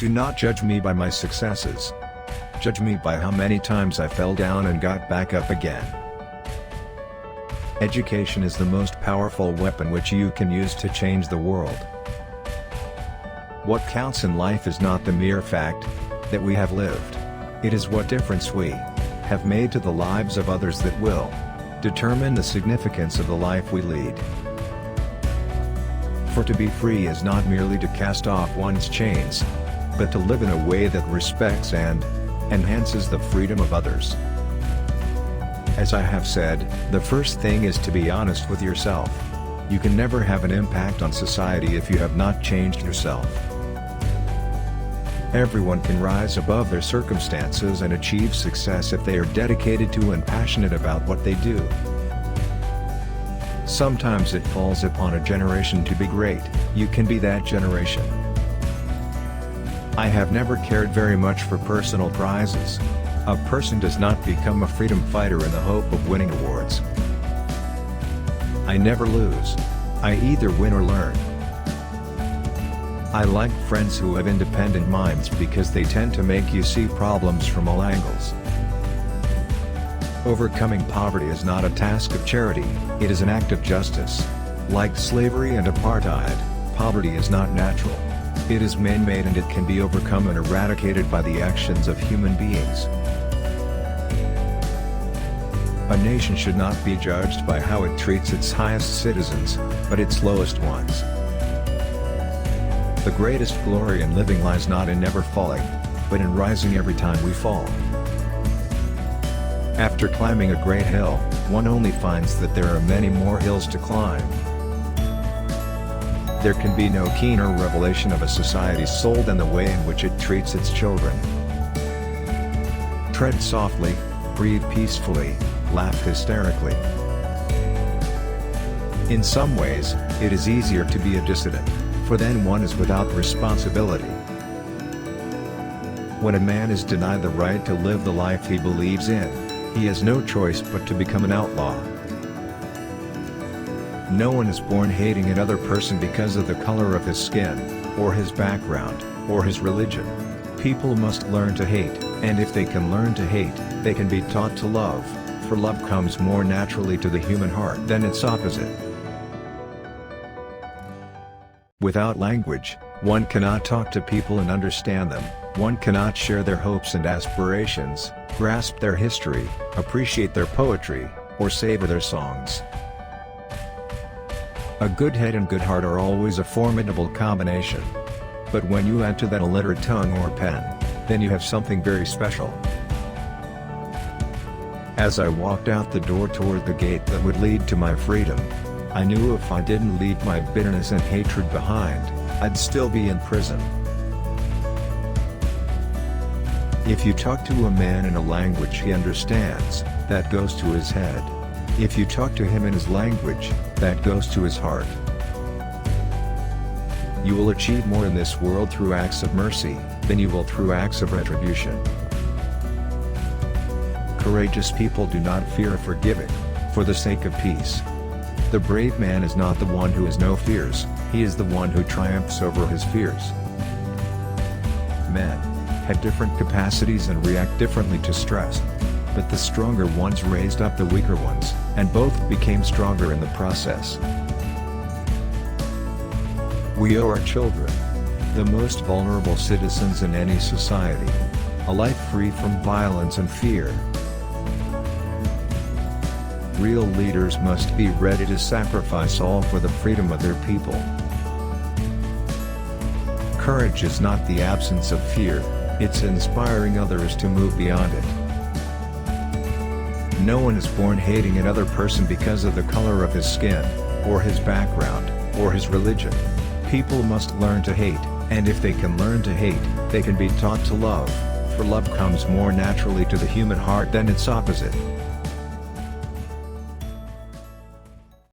Do not judge me by my successes. Judge me by how many times I fell down and got back up again. Education is the most powerful weapon which you can use to change the world. What counts in life is not the mere fact that we have lived. It is what difference we have made to the lives of others that will determine the significance of the life we lead. For to be free is not merely to cast off one's chains, but to live in a way that respects and enhances the freedom of others. As I have said, the first thing is to be honest with yourself. You can never have an impact on society if you have not changed yourself. Everyone can rise above their circumstances and achieve success if they are dedicated to and passionate about what they do. Sometimes it falls upon a generation to be great. You can be that generation. I have never cared very much for personal prizes. A person does not become a freedom fighter in the hope of winning awards. I never lose. I either win or learn. I like friends who have independent minds because they tend to make you see problems from all angles. Overcoming poverty is not a task of charity, it is an act of justice. Like slavery and apartheid, poverty is not natural. It is man-made and it can be overcome and eradicated by the actions of human beings. A nation should not be judged by how it treats its highest citizens, but its lowest ones. The greatest glory in living lies not in never falling, but in rising every time we fall. After climbing a great hill, one only finds that there are many more hills to climb. There can be no keener revelation of a society's soul than the way in which it treats its children. Tread softly, breathe peacefully, laugh hysterically. In some ways, it is easier to be a dissident, for then one is without responsibility. When a man is denied the right to live the life he believes in, he has no choice but to become an outlaw. No one is born hating another person because of the color of his skin, or his background, or his religion. People must learn to hate, and if they can learn to hate, they can be taught to love, for love comes more naturally to the human heart than its opposite. Without language, one cannot talk to people and understand them, one cannot share their hopes and aspirations, grasp their history, appreciate their poetry, or savor their songs. A good head and good heart are always a formidable combination. But when you add to that a literate tongue or pen, then you have something very special. As I walked out the door toward the gate that would lead to my freedom, I knew if I didn't leave my bitterness and hatred behind, I'd still be in prison. If you talk to a man in a language he understands, that goes to his head. If you talk to him in his language, that goes to his heart. You will achieve more in this world through acts of mercy, than you will through acts of retribution. Courageous people do not fear forgiving, for the sake of peace. The brave man is not the one who has no fears, he is the one who triumphs over his fears. Men have different capacities and react differently to stress. But the stronger ones raised up the weaker ones, and both became stronger in the process. We owe our children, the most vulnerable citizens in any society, a life free from violence and fear. Real leaders must be ready to sacrifice all for the freedom of their people. Courage is not the absence of fear, it's inspiring others to move beyond it. No one is born hating another person because of the color of his skin, or his background, or his religion. People must learn to hate, and if they can learn to hate, they can be taught to love, for love comes more naturally to the human heart than its opposite.